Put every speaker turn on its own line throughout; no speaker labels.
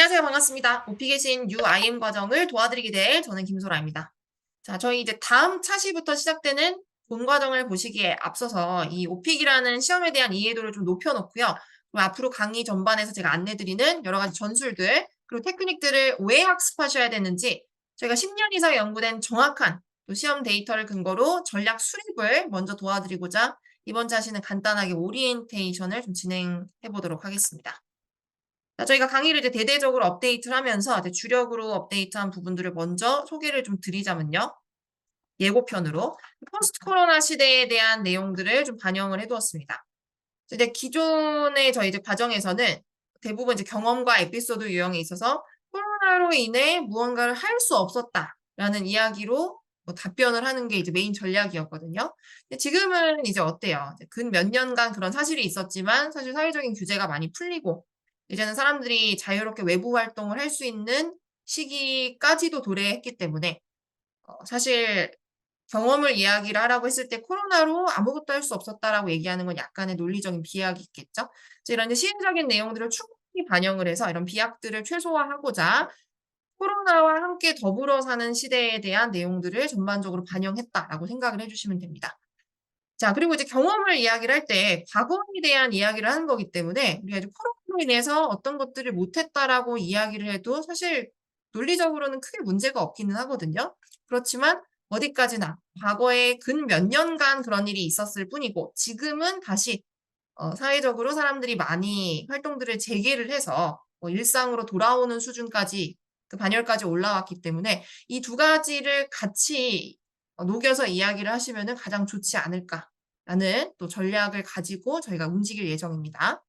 안녕하세요. 반갑습니다. 오피 계신 UIM 과정을 도와드리게 될 저는 김소라입니다. 자, 저희 이제 다음 차시부터 시작되는 본 과정을 보시기에 앞서서 이 오픽이라는 시험에 대한 이해도를 좀 높여놓고요. 그리고 앞으로 강의 전반에서 제가 안내드리는 여러 가지 전술들, 그리고 테크닉들을 왜 학습하셔야 되는지 저희가 10년 이상 연구된 정확한 또 시험 데이터를 근거로 전략 수립을 먼저 도와드리고자 이번 차시는 간단하게 오리엔테이션을 좀 진행해 보도록 하겠습니다. 자, 저희가 강의를 이제 대대적으로 업데이트를 하면서 이제 주력으로 업데이트한 부분들을 먼저 소개를 좀 드리자면요. 예고편으로 포스트 코로나 시대에 대한 내용들을 좀 반영을 해 두었습니다. 이제 기존의 저희 이제 과정에서는 대부분 이제 경험과 에피소드 유형에 있어서 코로나로 인해 무언가를 할 수 없었다라는 이야기로 답변을 하는 게 이제 메인 전략이었거든요. 근데 지금은 이제 어때요? 이제 근 몇 년간 그런 사실이 있었지만 사실 사회적인 규제가 많이 풀리고 이제는 사람들이 자유롭게 외부 활동을 할 수 있는 시기까지도 도래했기 때문에 사실 경험을 이야기를 하라고 했을 때 "코로나로 아무것도 할 수 없었다."라고 얘기하는 건 약간의 논리적인 비약이 있겠죠. 그래서 이런 이제 시행적인 내용들을 충분히 반영을 해서 이런 비약들을 최소화하고자 코로나와 함께 더불어 사는 시대에 대한 내용들을 전반적으로 반영했다라고 생각을 해 주시면 됩니다. 자, 그리고 이제 경험을 이야기를 할 때 과거에 대한 이야기를 하는 거기 때문에 우리가 이제 "코로나로 인해서 어떤 것들을 못 했다."라고 이야기를 해도 사실 논리적으로는 크게 문제가 없기는 하거든요. 그렇지만 어디까지나 과거에 근 몇 년간 그런 일이 있었을 뿐이고 지금은 다시 사회적으로 사람들이 많이 활동들을 재개를 해서 일상으로 돌아오는 수준까지 그 반열까지 올라왔기 때문에 이 두 가지를 같이 녹여서 이야기를 하시면은 가장 좋지 않을까라는 또 전략을 가지고 저희가 움직일 예정입니다.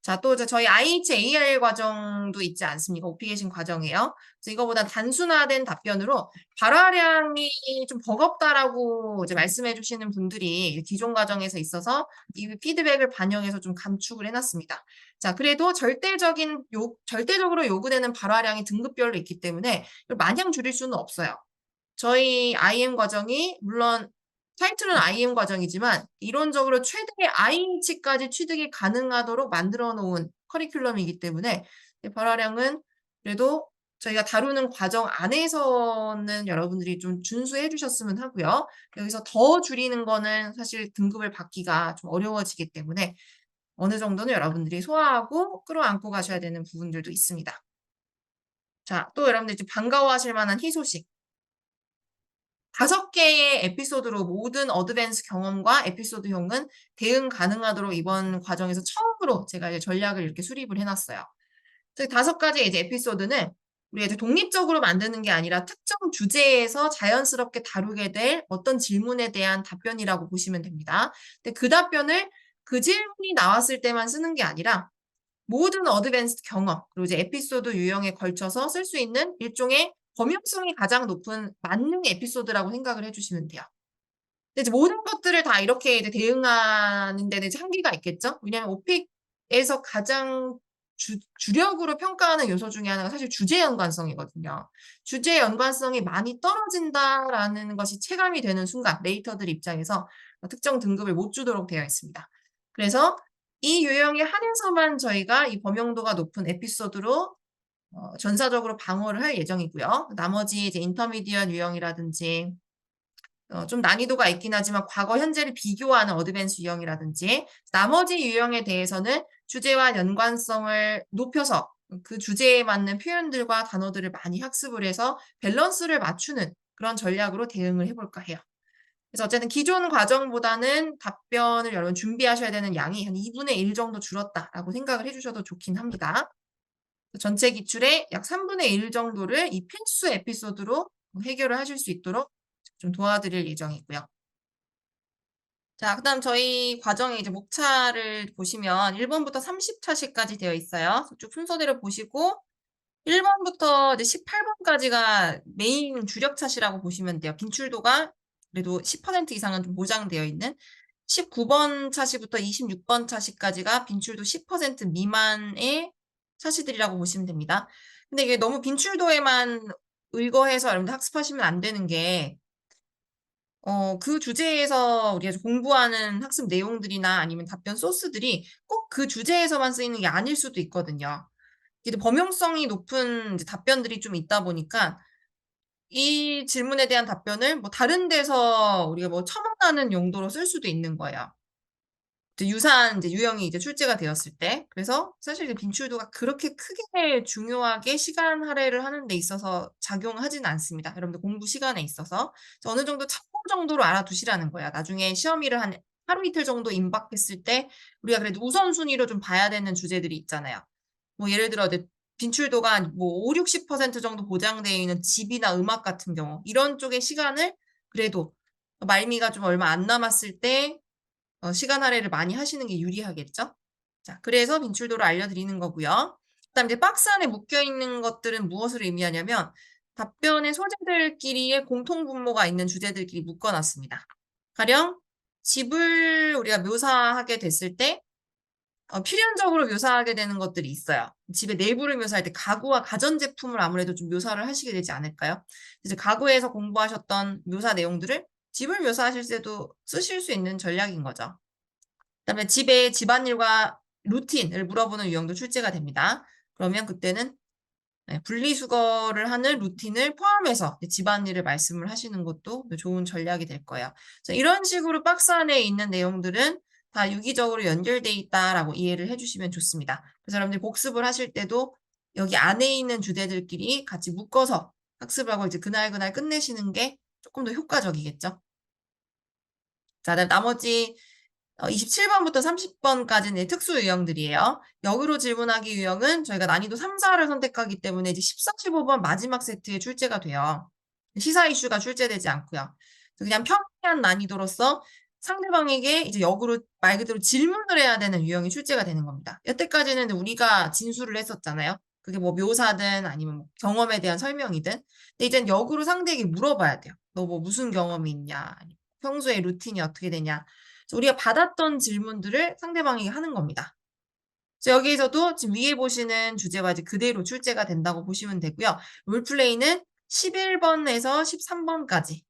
자, 또 이제 저희 IHAR 과정도 있지 않습니까? 오피계신 과정이에요. 그래서 이거보다 단순화된 답변으로 "발화량이 좀 버겁다."라고 이제 말씀해 주시는 분들이 기존 과정에서 있어서 이 피드백을 반영해서 좀 감축을 해 놨습니다. 자, 그래도 절대적으로 요구되는 발화량이 등급별로 있기 때문에 이걸 마냥 줄일 수는 없어요. 저희 IM 과정이 물론 타이틀은 IM 과정이지만 이론적으로 최대의 I치까지 취득이 가능하도록 만들어 놓은 커리큘럼이기 때문에 발화량은 그래도 저희가 다루는 과정 안에서는 여러분들이 좀 준수해 주셨으면 하고요. 여기서 더 줄이는 거는 사실 등급을 받기가 좀 어려워지기 때문에 어느 정도는 여러분들이 소화하고 끌어안고 가셔야 되는 부분들도 있습니다. 자, 또 여러분들 이제 반가워하실 만한 희소식. 5개의 에피소드로 모든 어드밴스 경험과 에피소드형은 대응 가능하도록 이번 과정에서 처음으로 제가 이제 전략을 이렇게 수립을 해 놨어요. 그래서 5가지의 이제 에피소드는 우리가 이제 독립적으로 만드는 게 아니라 특정 주제에서 자연스럽게 다루게 될 어떤 질문에 대한 답변이라고 보시면 됩니다. 근데 그 답변을 그 질문이 나왔을 때만 쓰는 게 아니라 모든 어드밴스드 경험 그리고 이제 에피소드 유형에 걸쳐서 쓸 수 있는 일종의 범용성이 가장 높은 만능 에피소드라고 생각을 해 주시면 돼요. 근데 이제 모든 것들을 다 이렇게 이제 대응하는 데는 이제 한계가 있겠죠. 왜냐하면 오픽에서 가장 주력으로 평가하는 요소 중에 하나가 사실 주제 연관성이거든요. 주제 연관성이 많이 떨어진다라는 것이 체감이 되는 순간 레이터들 입장에서 특정 등급을 못 주도록 되어 있습니다. 그래서 이 유형에 한해서만 저희가 이 범용도가 높은 에피소드로 전사적으로 방어를 할 예정이고요. 나머지 이제 인터미디엇 유형이라든지 좀 난이도가 있긴 하지만 과거 현재를 비교하는 어드밴스 유형이라든지 나머지 유형에 대해서는 주제와 연관성을 높여서 그 주제에 맞는 표현들과 단어들을 많이 학습을 해서 밸런스를 맞추는 그런 전략으로 대응을 해 볼까 해요. 그래서 어쨌든 기존 과정보다는 답변을 여러분 준비하셔야 되는 양이 한 2분의 1 정도 줄었다라고 생각을 해 주셔도 좋긴 합니다. 전체 기출의 약 3분의 1 정도를 이 필수 에피소드로 해결을 하실 수 있도록 좀 도와드릴 예정이고요. 자, 그다음 저희 과정의 이제 목차를 보시면 1 번부터 30 차시까지 되어 있어요. 쭉 순서대로 보시고 1 번부터 이제 18 번까지가 메인 주력 차시라고 보시면 돼요. 빈출도가 그래도 10% 이상은 좀 보장되어 있는 19번 차시부터 26번 차시까지가 빈출도 10% 미만의 차시들이라고 보시면 됩니다. 근데 이게 너무 빈출도에만 의거해서 여러분들 학습하시면 안 되는 게 그 주제에서 우리가 공부하는 학습 내용들이나 아니면 답변 소스들이 꼭 그 주제에서만 쓰이는 게 아닐 수도 있거든요. 이제 범용성이 높은 이제 답변들이 좀 있다 보니까 이 질문에 대한 답변을 뭐 다른 데서 우리가 뭐 첨언하는 용도로 쓸 수도 있는 거예요. 이제 유사한 이제 유형이 이제 출제가 되었을 때. 그래서 사실 이제 빈출도가 그렇게 크게 중요하게 시간 할애를 하는 데 있어서 작용하지는 않습니다. 여러분들 공부 시간에 있어서. 그래서 어느 정도 참고 정도로 알아두시라는 거예요. 나중에 시험일을 한 하루 이틀 정도 임박했을 때 우리가 그래도 우선순위로 좀 봐야 되는 주제들이 있잖아요. 뭐 예를 들어 이제 빈출도가 뭐 50-60% 정도 보장되어 있는 집이나 음악 같은 경우 이런 쪽의 시간을 그래도 말미가 좀 얼마 안 남았을 때 시간 할애를 많이 하시는 게 유리하겠죠? 자, 그래서 빈출도를 알려드리는 거고요. 그다음 이제 박스 안에 묶여 있는 것들은 무엇을 의미하냐면 답변의 소재들끼리의 공통 분모가 있는 주제들끼리 묶어 놨습니다. 가령 집을 우리가 묘사하게 됐을 때 필연적으로 묘사하게 되는 것들이 있어요. 집의 내부를 묘사할 때 가구와 가전제품을 아무래도 좀 묘사를 하시게 되지 않을까요? 이제 가구에서 공부하셨던 묘사 내용들을 집을 묘사하실 때도 쓰실 수 있는 전략인 거죠. 그다음에 집의 집안일과 루틴을 물어보는 유형도 출제가 됩니다. 그러면 그때는 분리수거를 하는 루틴을 포함해서 집안일을 말씀을 하시는 것도 좋은 전략이 될 거예요. 그래서 이런 식으로 박스 안에 있는 내용들은 다 유기적으로 연결돼 있다라고 이해를 해주시면 좋습니다. 그래서 여러분들 복습을 하실 때도 여기 안에 있는 주제들끼리 같이 묶어서 학습을 하고 이제 그날 끝내시는 게 조금 더 효과적이겠죠. 자, 나머지 27번부터 30번까지는 특수 유형들이에요. 역으로 질문하기 유형은 저희가 난이도 3, 4를 선택하기 때문에 이제 14, 15번 마지막 세트에 출제가 돼요. 시사 이슈가 출제되지 않고요. 그냥 평이한 난이도로서 상대방에게 이제 역으로 말 그대로 질문을 해야 되는 유형이 출제가 되는 겁니다. 여태까지는 우리가 진술을 했었잖아요. 그게 뭐 묘사든 아니면 뭐 경험에 대한 설명이든. 근데 이젠 역으로 상대에게 물어봐야 돼요. 너 뭐 무슨 경험이 있냐? 평소에 루틴이 어떻게 되냐? 우리가 받았던 질문들을 상대방에게 하는 겁니다. 그래서 여기에서도 지금 위에 보시는 주제와 이제 그대로 출제가 된다고 보시면 되고요. 롤플레이는 11번에서 13번까지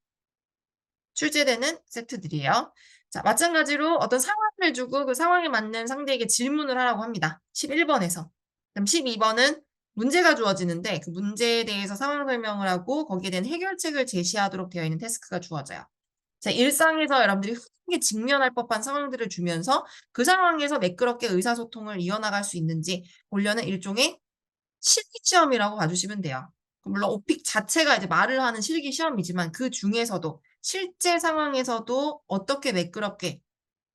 출제되는 세트들이에요. 자, 마찬가지로 어떤 상황을 주고 그 상황에 맞는 상대에게 질문을 하라고 합니다. 11번에서. 그럼 12번은 문제가 주어지는데 그 문제에 대해서 상황 설명을 하고 거기에 대한 해결책을 제시하도록 되어 있는 태스크가 주어져요. 자, 일상에서 여러분들이 흔하게 직면할 법한 상황들을 주면서 그 상황에서 매끄럽게 의사소통을 이어나갈 수 있는지 보려는 일종의 실기시험이라고 봐주시면 돼요. 물론 오픽 자체가 이제 말을 하는 실기시험이지만 그 중에서도 실제 상황에서도 어떻게 매끄럽게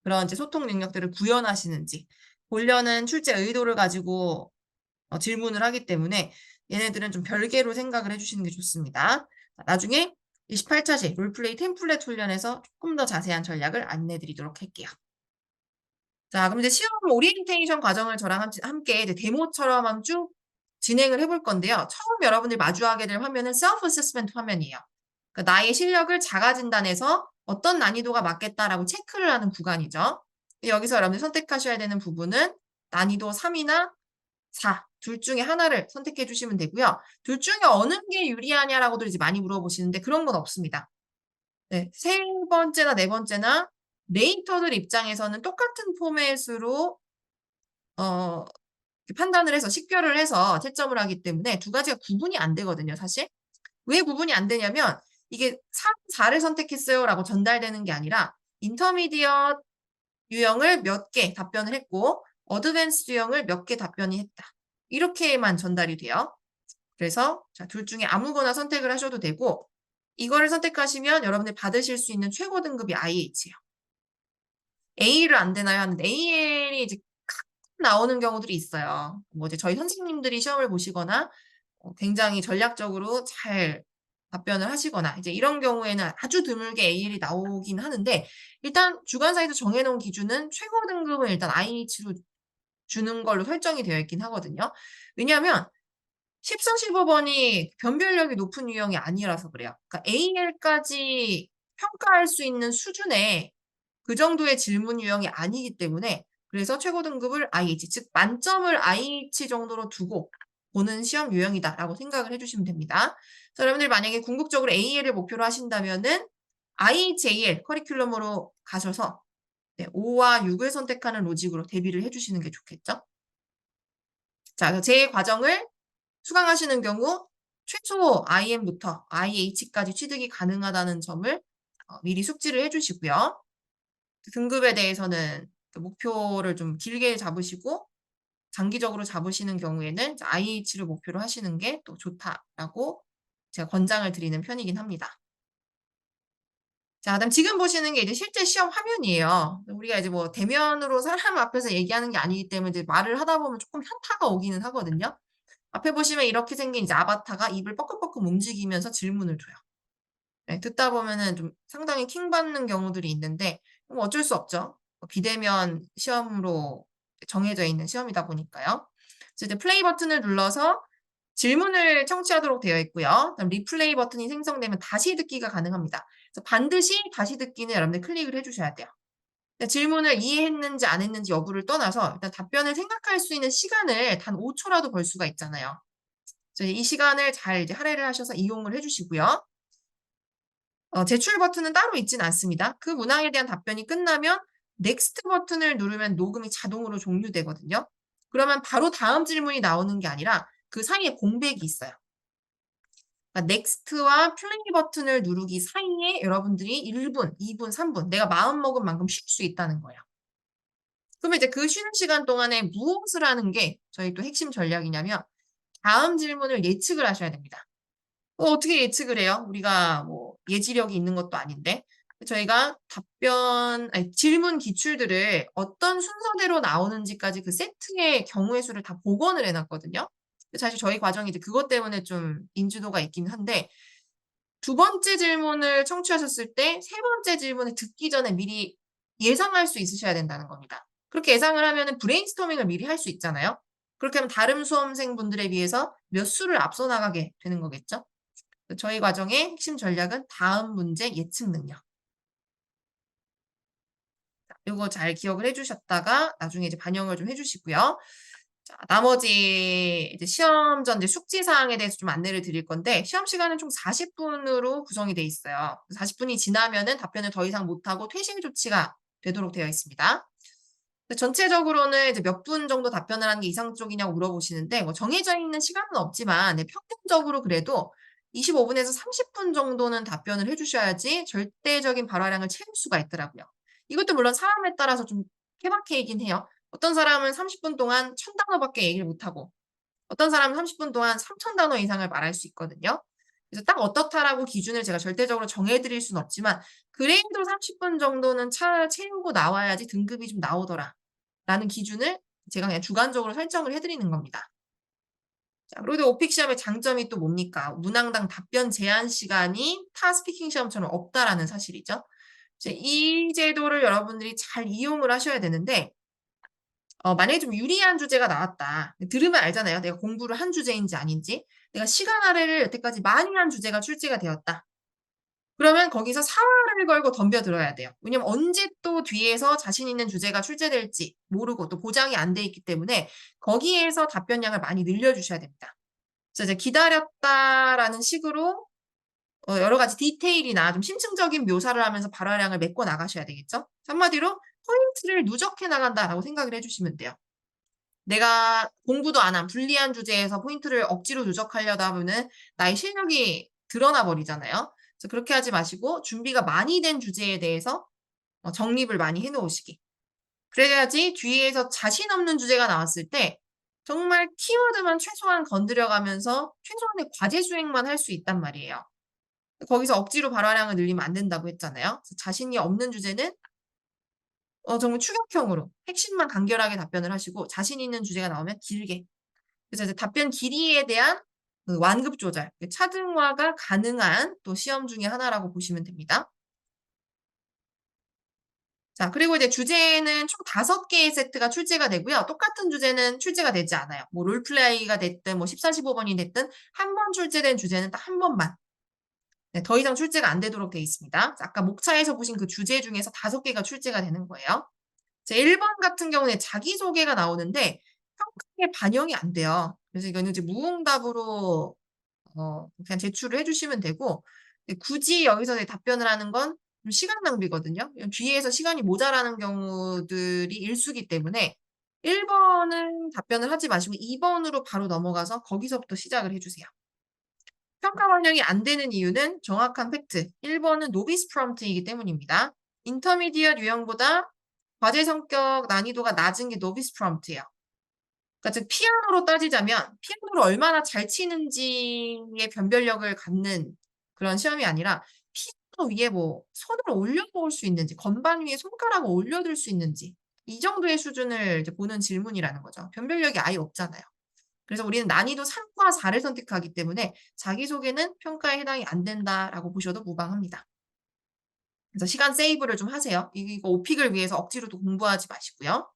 그런 이제 소통 능력들을 구현하시는지 보려는 출제 의도를 가지고 질문을 하기 때문에 얘네들은 좀 별개로 생각을 해주시는 게 좋습니다. 나중에 28차시 롤플레이 템플릿 훈련에서 조금 더 자세한 전략을 안내 드리도록 할게요. 자, 그럼 이제 시험 오리엔테이션 과정을 저랑 함께 이제 데모처럼 한번 쭉 진행을 해볼 건데요. 처음 여러분들이 마주하게 될 화면은 셀프 어세스먼트 화면이에요. 그러니까 나의 실력을 자가 진단해서 어떤 난이도가 맞겠다라고 체크를 하는 구간이죠. 여기서 여러분들이 선택하셔야 되는 부분은 난이도 3이나 4, 둘 중에 하나를 선택해 주시면 되고요. 둘 중에 어느 게 유리하냐라고들 이제 많이 물어보시는데 그런 건 없습니다. 네, 세 번째나 네 번째나 레이터들 입장에서는 똑같은 포맷으로 어 판단을 해서 식별을 해서 채점을 하기 때문에 두 가지가 구분이 안 되거든요, 사실. 왜 구분이 안 되냐면 이게 3, 4를 선택했어요라고 전달되는 게 아니라 인터미디엇 유형을 몇 개 답변을 했고 어드밴스드 유형을 몇 개 답변이 했다. 이렇게만 전달이 돼요. 그래서 자, 둘 중에 아무거나 선택을 하셔도 되고 이거를 선택하시면 여러분들이 받으실 수 있는 최고 등급이 IH예요. A를 안 되나요? 하는데 AL이 이제 가끔 나오는 경우들이 있어요. 뭐 이제 저희 선생님들이 시험을 보시거나 굉장히 전략적으로 잘 답변을 하시거나 이제 이런 경우에는 아주 드물게 AL이 나오긴 하는데 일단 주관사에서 정해놓은 기준은 최고 등급은 일단 IH로 주는 걸로 설정이 되어 있긴 하거든요. 왜냐하면 14, 15번이 변별력이 높은 유형이 아니라서 그래요. 그러니까 AL까지 평가할 수 있는 수준의 그 정도의 질문 유형이 아니기 때문에 그래서 최고 등급을 IH, 즉 만점을 IH 정도로 두고 보는 시험 유형이다라고 생각을 해주시면 됩니다. 그래서 여러분들 만약에 궁극적으로 AL을 목표로 하신다면은 IHAL 커리큘럼으로 가셔서 5와 6을 선택하는 로직으로 대비를 해주시는 게 좋겠죠. 자, 그래서 제 과정을 수강하시는 경우 최소 IM부터 IH까지 취득이 가능하다는 점을 미리 숙지를 해주시고요. 등급에 대해서는 목표를 좀 길게 잡으시고 장기적으로 잡으시는 경우에는 IH를 목표로 하시는 게 또 좋다라고 제가 권장을 드리는 편이긴 합니다. 자, 그다음 지금 보시는 게 이제 실제 시험 화면이에요. 우리가 이제 뭐 대면으로 사람 앞에서 얘기하는 게 아니기 때문에 이제 말을 하다 보면 조금 현타가 오기는 하거든요. 앞에 보시면 이렇게 생긴 이제 아바타가 입을 뻐끔뻐끔 움직이면서 질문을 줘요. 네, 듣다 보면은 좀 상당히 킹받는 경우들이 있는데 뭐 어쩔 수 없죠. 비대면 시험으로 정해져 있는 시험이다 보니까요. 그래서 이제 플레이 버튼을 눌러서 질문을 청취하도록 되어 있고요. 그다음 리플레이 버튼이 생성되면 다시 듣기가 가능합니다. 그래서 반드시 다시 듣기는 여러분들 클릭을 해 주셔야 돼요. 질문을 이해했는지 안 했는지 여부를 떠나서 일단 답변을 생각할 수 있는 시간을 단 5초라도 벌 수가 있잖아요. 그래서 이 시간을 잘 이제 할애를 하셔서 이용을 해 주시고요. 제출 버튼은 따로 있진 않습니다. 그 문항에 대한 답변이 끝나면 넥스트 버튼을 누르면 녹음이 자동으로 종료되거든요. 그러면 바로 다음 질문이 나오는 게 아니라 그 사이에 공백이 있어요. 그러니까 넥스트와 플레이 버튼을 누르기 사이에 여러분들이 1분, 2분, 3분 내가 마음먹은 만큼 쉴 수 있다는 거예요. 그러면 이제 그 쉬는 시간 동안에 무엇을 하는 게 저희 또 핵심 전략이냐면 다음 질문을 예측을 하셔야 됩니다. 어떻게 예측을 해요? 우리가 뭐 예지력이 있는 것도 아닌데. 저희가 질문 기출들을 어떤 순서대로 나오는지까지 그 세트의 경우의 수를 다 복원을 해 놨거든요. 사실 저희 과정이 이제 그것 때문에 좀 인지도가 있긴 한데 두 번째 질문을 청취하셨을 때 세 번째 질문을 듣기 전에 미리 예상할 수 있으셔야 된다는 겁니다. 그렇게 예상을 하면은 브레인스토밍을 미리 할 수 있잖아요. 그렇게 하면 다른 수험생분들에 비해서 몇 수를 앞서 나가게 되는 거겠죠. 저희 과정의 핵심 전략은 다음 문제 예측 능력. 요거 잘 기억을 해 주셨다가 나중에 이제 반영을 좀 해 주시고요. 자, 나머지 이제 시험 전 이제 숙지 사항에 대해서 좀 안내를 드릴 건데 시험 시간은 총 40분으로 구성이 돼 있어요. 40분이 지나면은 답변을 더 이상 못 하고 퇴실 조치가 되도록 되어 있습니다. 전체적으로는 이제 몇 분 정도 답변을 하는 게 이상적이냐고 물어보시는데 뭐 정해져 있는 시간은 없지만 네, 평균적으로 그래도 25분에서 30분 정도는 답변을 해 주셔야지 절대적인 발화량을 채울 수가 있더라고요. 이것도 물론 사람에 따라서 좀 케바케이긴 해요. 어떤 사람은 30분 동안 1000단어밖에 얘기를 못 하고 어떤 사람은 30분 동안 3000단어 이상을 말할 수 있거든요. 그래서 딱 어떻다라고 기준을 제가 절대적으로 정해 드릴 수는 없지만 그래도 30분 정도는 채우고 나와야지 등급이 좀 나오더라라는 기준을 제가 그냥 주관적으로 설정을 해 드리는 겁니다. 자, 그리고 오픽 시험의 장점이 또 뭡니까? 문항당 답변 제한 시간이 타 스피킹 시험처럼 없다라는 사실이죠. 이제 이 제도를 여러분들이 잘 이용을 하셔야 되는데 만약에 좀 유리한 주제가 나왔다. 들으면 알잖아요. 내가 공부를 한 주제인지 아닌지. 내가 시간 할애를 여태까지 많이 한 주제가 출제가 되었다. 그러면 거기서 사활을 걸고 덤벼들어야 돼요. 왜냐면 언제 또 뒤에서 자신 있는 주제가 출제될지 모르고 또 보장이 안 돼 있기 때문에 거기에서 답변량을 많이 늘려 주셔야 됩니다. 그래서 이제 "기다렸다."라는 식으로 여러 가지 디테일이나 좀 심층적인 묘사를 하면서 발화량을 메꿔 나가셔야 되겠죠. 한마디로 '포인트를 누적해 나간다.'라고 생각을 해 주시면 돼요. 내가 공부도 안 한 불리한 주제에서 포인트를 억지로 누적하려다 보면은 나의 실력이 드러나 버리잖아요. 그래서 그렇게 하지 마시고 준비가 많이 된 주제에 대해서 정립을 많이 해 놓으시기. 그래야지 뒤에서 자신 없는 주제가 나왔을 때 정말 키워드만 최소한 건드려 가면서 최소한의 과제 수행만 할 수 있단 말이에요. 거기서 억지로 발화량을 늘리면 안 된다고 했잖아요. 그래서 자신이 없는 주제는 정말 추격형으로 핵심만 간결하게 답변을 하시고 자신 있는 주제가 나오면 길게. 그래서 이제 답변 길이에 대한 그 완급 조절, 그 차등화가 가능한 또 시험 중에 하나라고 보시면 됩니다. 자, 그리고 이제 주제는 총 5개의 세트가 출제가 되고요. 똑같은 주제는 출제가 되지 않아요. 뭐 롤플레이가 됐든 뭐 14, 15번이 됐든 한 번 출제된 주제는 딱 한 번만. 네, 더 이상 출제가 안 되도록 되어 있습니다. 아까 목차에서 보신 그 주제 중에서 5개가 출제가 되는 거예요. 자, 1번 같은 경우에 자기소개가 나오는데 평가에 반영이 안 돼요. 그래서 이거는 이제 무응답으로 그냥 제출을 해 주시면 되고 굳이 여기서 이제 답변을 하는 건 좀 시간 낭비거든요. 뒤에서 시간이 모자라는 경우들이 일수기 때문에 1번은 답변을 하지 마시고 2번으로 바로 넘어가서 거기서부터 시작을 해 주세요. 평가 반영이 안 되는 이유는 정확한 팩트. 1번은 노비스 프롬프트이기 때문입니다. 인터미디엇 유형보다 과제 성격 난이도가 낮은 게 노비스 프롬프트예요. 그러니까 즉 피아노로 따지자면 피아노를 얼마나 잘 치는지의 변별력을 갖는 그런 시험이 아니라 피아노 위에 뭐 손을 올려놓을 수 있는지, 건반 위에 손가락을 올려둘 수 있는지 이 정도의 수준을 이제 보는 질문이라는 거죠. 변별력이 아예 없잖아요. 그래서 우리는 난이도 3과 4를 선택하기 때문에 자기소개는 평가에 해당이 안 된다라고 보셔도 무방합니다. 그래서 시간 세이브를 좀 하세요. 이거 오픽을 위해서 억지로도 공부하지 마시고요.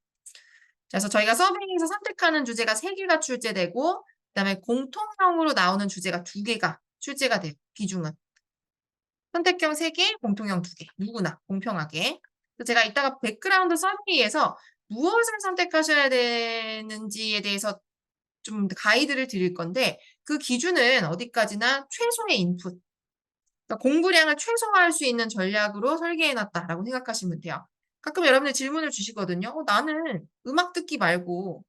그래서 저희가 서빙에서 선택하는 주제가 3개가 출제되고 그다음에 공통형으로 나오는 주제가 2개가 출제가 돼요. 비중은. 선택형 3개, 공통형 2개. 누구나 공평하게. 그래서 제가 이따가 백그라운드 서비에서 무엇을 선택하셔야 되는지에 대해서 좀 가이드를 드릴 건데 그 기준은 어디까지나 최소의 인풋. 그러니까 공부량을 최소화할 수 있는 전략으로 설계해 놨다라고 생각하시면 돼요. 가끔 여러분들 질문을 주시거든요. 나는 음악 듣기 말고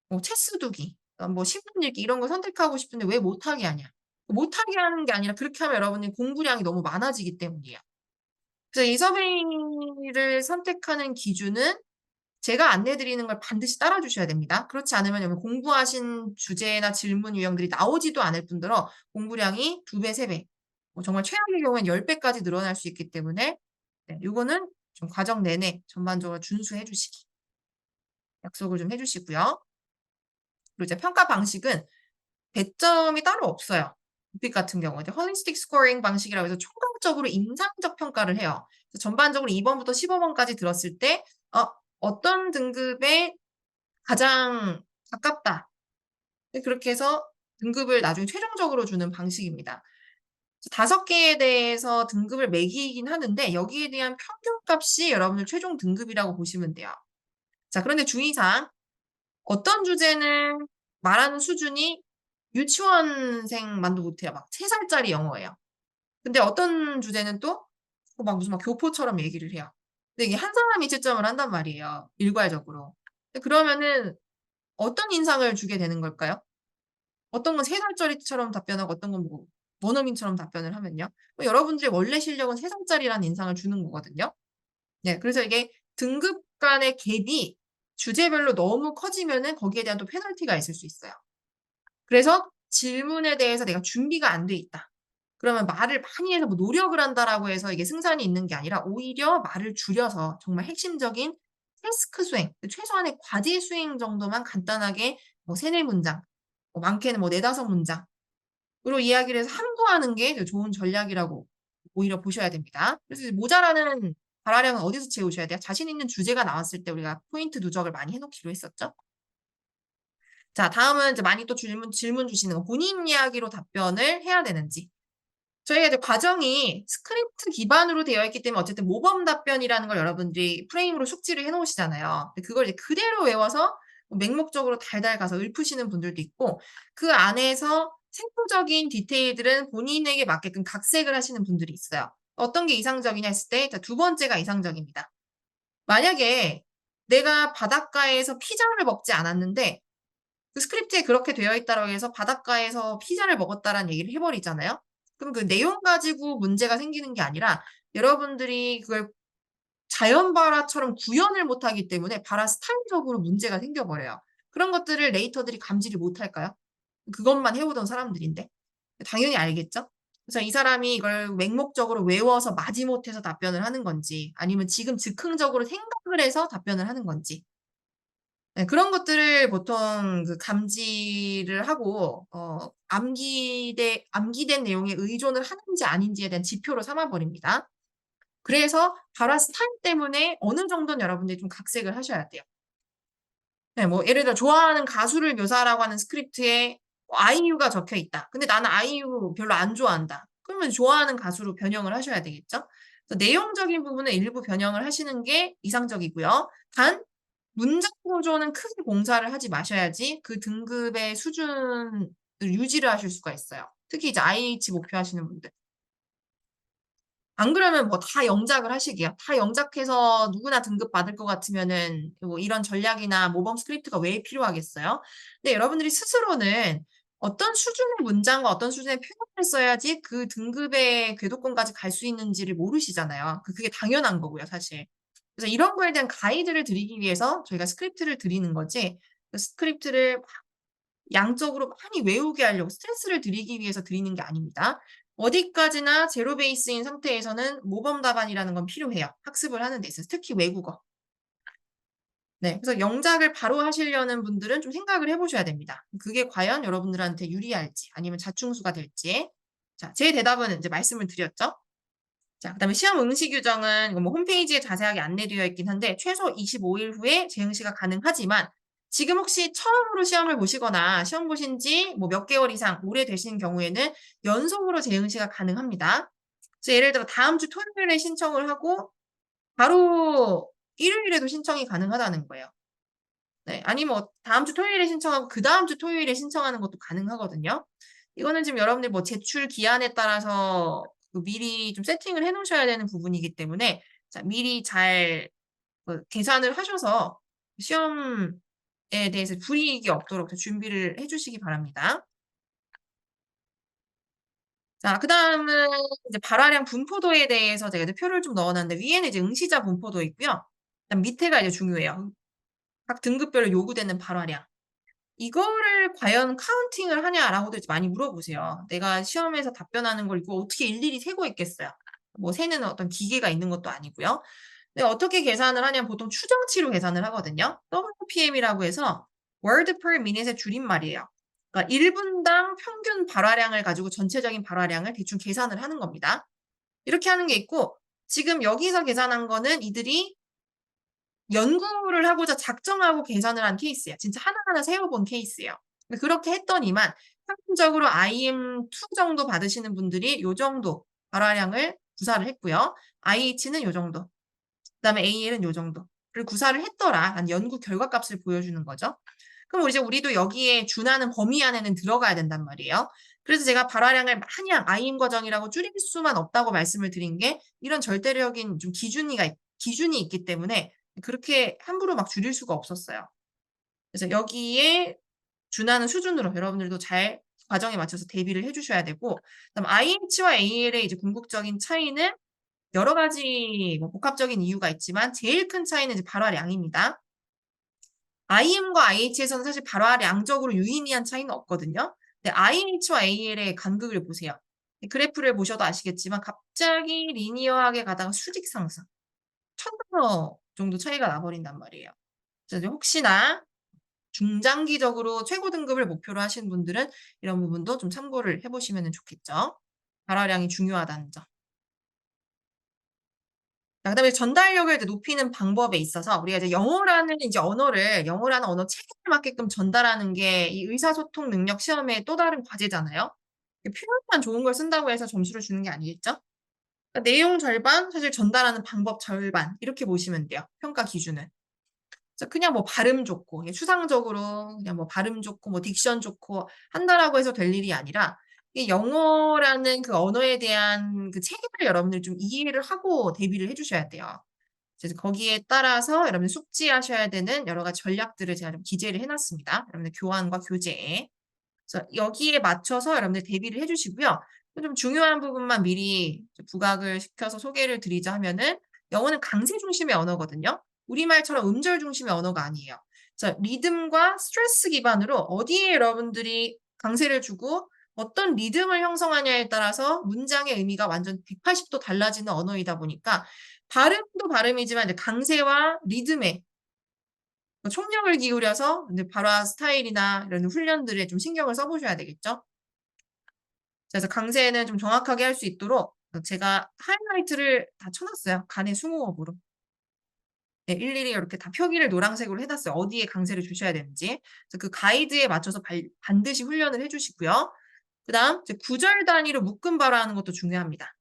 뭐 체스 두기, 뭐 신문 읽기 이런 거 선택하고 싶은데 왜 못하게 하냐. 못하게 하는 게 아니라 그렇게 하면 여러분이 공부량이 너무 많아지기 때문이에요. 그래서 이 서베이를 선택하는 기준은 제가 안내 드리는 걸 반드시 따라 주셔야 됩니다. 그렇지 않으면 여러분 공부하신 주제나 질문 유형들이 나오지도 않을 뿐더러 공부량이 2배, 3배, 뭐 정말 최악의 경우엔 10배까지 늘어날 수 있기 때문에 네, 요거는 좀 과정 내내 전반적으로 준수해 주시기. 약속을 좀 해 주시고요. 그리고 이제 평가 방식은 배점이 따로 없어요. 오픽 같은 경우에 홀리스틱 스코어링 방식이라고 해서 총괄적으로 임상적 평가를 해요. 그래서 전반적으로 2번부터 15번까지 들었을 때 어떤 등급에 가장 가깝다. 그렇게 해서 등급을 나중에 최종적으로 주는 방식입니다. 5개에 대해서 등급을 매기긴 하는데 여기에 대한 평균값이 여러분들 최종 등급이라고 보시면 돼요. 자, 그런데 주의사항. 어떤 주제는 말하는 수준이 유치원생만도 못해요. 막 3살짜리 영어예요. 근데 어떤 주제는 또 막 무슨 막 교포처럼 얘기를 해요. 근데 이게 한 사람이 채점을 한단 말이에요. 일괄적으로. 그러면은 어떤 인상을 주게 되는 걸까요? 어떤 건 3살짜리처럼 답변하고 어떤 건 뭐 원어민처럼 답변을 하면요. 여러분들의 원래 실력은 3살짜리라는 인상을 주는 거거든요. 네, 그래서 이게 등급 간의 갭이 주제별로 너무 커지면은 거기에 대한 또 페널티가 있을 수 있어요. 그래서 질문에 대해서 내가 준비가 안 돼 있다. 그러면 말을 많이 해서 뭐 노력을 한다라고 해서 이게 승산이 있는 게 아니라 오히려 말을 줄여서 정말 핵심적인 태스크 수행, 최소한의 과제 수행 정도만 간단하게 뭐 3-4문장, 뭐 많게는 뭐 4-5문장으로 이야기를 해서 함구하는 게 좋은 전략이라고 오히려 보셔야 됩니다. 그래서 모자라는 발화량은 어디서 채우셔야 돼요? 자신 있는 주제가 나왔을 때 우리가 포인트 누적을 많이 해 놓기로 했었죠. 자, 다음은 이제 많이 또 질문 주시는 거. 본인 이야기로 답변을 해야 되는지. 저희가 이제 과정이 스크립트 기반으로 되어 있기 때문에 어쨌든 모범 답변이라는 걸 여러분들이 프레임으로 숙지를 해 놓으시잖아요. 근데 그걸 이제 그대로 외워서 맹목적으로 달달 가서 읊으시는 분들도 있고 그 안에서 세부적인 디테일들은 본인에게 맞게끔 각색을 하시는 분들이 있어요. 어떤 게 이상적이냐 했을 때 두 번째가 이상적입니다. 만약에 내가 바닷가에서 피자를 먹지 않았는데 그 스크립트에 그렇게 되어 있다라고 해서 바닷가에서 피자를 먹었다라는 얘기를 해 버리잖아요. 그럼 그 내용 가지고 문제가 생기는 게 아니라 여러분들이 그걸 자연 발화처럼 구현을 못 하기 때문에 발화 스타일적으로 문제가 생겨 버려요. 그런 것들을 레이터들이 감지를 못 할까요? 그것만 해 오던 사람들인데. 당연히 알겠죠? 그래서 이 사람이 이걸 맹목적으로 외워서 마지못해서 답변을 하는 건지 아니면 지금 즉흥적으로 생각을 해서 답변을 하는 건지 네, 그런 것들을 보통 그 감지를 하고 암기된 내용에 의존을 하는지 아닌지에 대한 지표로 삼아 버립니다. 그래서 발화 스타일 때문에 어느 정도는 여러분들이 좀 각색을 하셔야 돼요. 네, 뭐 예를 들어 좋아하는 가수를 묘사하라고 하는 스크립트에 아이유가 적혀 있다. 근데 나는 아이유 별로 안 좋아한다. 그러면 좋아하는 가수로 변형을 하셔야 되겠죠? 그래서 내용적인 부분은 일부 변형을 하시는 게 이상적이고요. 단 문장 구조는 크게 공사를 하지 마셔야지 그 등급의 수준을 유지를 하실 수가 있어요. 특히 이제 IH 목표하시는 분들. 안 그러면 뭐 다 영작을 하시게요. 다 영작해서 누구나 등급 받을 것 같으면은 뭐 이런 전략이나 모범 스크립트가 왜 필요하겠어요? 근데 여러분들이 스스로는 어떤 수준의 문장과 어떤 수준의 표현을 써야지 그 등급의 궤도권까지 갈 수 있는지를 모르시잖아요. 그게 당연한 거고요, 사실. 그래서 이런 거에 대한 가이드를 드리기 위해서 저희가 스크립트를 드리는 거지, 그 스크립트를 양적으로 많이 외우게 하려고 스트레스를 드리기 위해서 드리는 게 아닙니다. 어디까지나 제로 베이스인 상태에서는 모범 답안이라는 건 필요해요. 학습을 하는 데 있어서. 특히 외국어. 네. 그래서 영작을 바로 하시려는 분들은 좀 생각을 해 보셔야 됩니다. 그게 과연 여러분들한테 유리할지 아니면 자충수가 될지. 자, 제 대답은 인제 말씀을 드렸죠. 자, 그다음에 시험 응시 규정은 이거 뭐 홈페이지에 자세하게 안내되어 있긴 한데 최소 25일 후에 재응시가 가능하지만 지금 혹시 처음으로 시험을 보시거나 시험 보신 지 뭐 몇 개월 이상 오래되신 경우에는 연속으로 재응시가 가능합니다. 그래서 예를 들어 다음 주 토요일에 신청을 하고 바로 일요일에도 신청이 가능하다는 거예요. 네. 아니면 다음 주 토요일에 신청하고 그다음 주 토요일에 신청하는 것도 가능하거든요. 이거는 지금 여러분들 뭐 제출 기한에 따라서 그 미리 좀 세팅을 해 놓으셔야 되는 부분이기 때문에 자, 미리 잘 계산을 하셔서 시험에 대해서 불이익이 없도록 준비를 해 주시기 바랍니다. 자, 그다음은 이제 발화량 분포도에 대해서 제가 이제 표를 좀 넣어 놨는데 위에는 이제 응시자 분포도 있고요. 그다음 밑에가 이제 중요해요. 각 등급별로 요구되는 발화량. "이거를 과연 카운팅을 하냐?"라고도 이제 많이 물어보세요. 내가 시험에서 답변하는 걸 이거 어떻게 일일이 세고 있겠어요. 뭐 세는 어떤 기계가 있는 것도 아니고요. 근데 어떻게 계산을 하냐면 보통 추정치로 계산을 하거든요. WPM이라고 해서 word per minute의 줄임말이에요. 그러니까 1 분당 평균 발화량을 가지고 전체적인 발화량을 대충 계산을 하는 겁니다. 이렇게 하는 게 있고 지금 여기서 계산한 거는 이들이 연구를 하고자 작정하고 계산을 한 케이스예요. 진짜 하나하나 세어 본 케이스예요. 근데 그렇게 했더니만 평균적으로 IM2 정도 받으시는 분들이 요 정도 발화량을 구사를 했고요. IH는 요 정도, 그다음에 AL은 요 정도를 구사를 했더라라는 연구 결과값을 보여주는 거죠. 그럼 이제 우리도 여기에 준하는 범위 안에는 들어가야 된단 말이에요. 그래서 제가 발화량을 마냥 IM 과정이라고 줄일 수만 없다고 말씀을 드린 게 이런 절대적인 좀 기준이 있기 때문에 그렇게 함부로 막 줄일 수가 없었어요. 그래서 여기에 준하는 수준으로 여러분들도 잘 과정에 맞춰서 대비를 해 주셔야 되고 그다음 IH와 AL의 이제 궁극적인 차이는 여러 가지 뭐 복합적인 이유가 있지만 제일 큰 차이는 이제 발화량입니다. IM과 IH에서는 사실 발화량적으로 유의미한 차이는 없거든요. 근데 IH와 AL의 간극을 보세요. 이 그래프를 보셔도 아시겠지만 갑자기 리니어하게 가다가 수직 상승. 1000 단어 정도 차이가 나 버린단 말이에요. 그래서 이제 혹시나 중장기적으로 최고 등급을 목표로 하시는 분들은 이런 부분도 좀 참고를 해 보시면은 좋겠죠. 발화량이 중요하다는 점. 자, 그다음에 전달력을 이제 높이는 방법에 있어서 우리가 이제 영어라는 언어 체계에 맞게끔 전달하는 게 이 의사소통 능력 시험의 또 다른 과제잖아요. 표현만 좋은 걸 쓴다고 해서 점수를 주는 게 아니겠죠? 그러니까 내용 절반, 사실 전달하는 방법 절반 이렇게 보시면 돼요, 평가 기준은. 그래서 그냥 뭐 발음 좋고 이게 추상적으로 그냥 뭐 발음 좋고 뭐 딕션 좋고 한다라고 해서 될 일이 아니라 이 영어라는 그 언어에 대한 그 체계를 여러분들이 좀 이해를 하고 대비를 해 주셔야 돼요. 그래서 거기에 따라서 여러분들 숙지하셔야 되는 여러 가지 전략들을 제가 좀 기재를 해 놨습니다, 여러분들 교환과 교재에. 그래서 여기에 맞춰서 여러분들 대비를 해 주시고요. 좀 중요한 부분만 미리 부각을 시켜서 소개를 드리자 하면은 영어는 강세 중심의 언어거든요. 우리말처럼 음절 중심의 언어가 아니에요. 그래서 리듬과 스트레스 기반으로 어디에 여러분들이 강세를 주고 어떤 리듬을 형성하냐에 따라서 문장의 의미가 완전 180도 달라지는 언어이다 보니까 발음도 발음이지만 이제 강세와 리듬에 총력을 기울여서 이제 발화 스타일이나 이런 훈련들에 좀 신경을 써 보셔야 되겠죠. 그래서 강세는 좀 정확하게 할 수 있도록 제가 하이라이트를 다 쳐 놨어요, 간의 수공업으로. 네, 일일이 이렇게 다 표기를 노란색으로 해 놨어요, 어디에 강세를 주셔야 되는지. 그래서 그 가이드에 맞춰서 반드시 훈련을 해 주시고요. 그다음 이제 구절 단위로 묶음 발화하는 것도 중요합니다.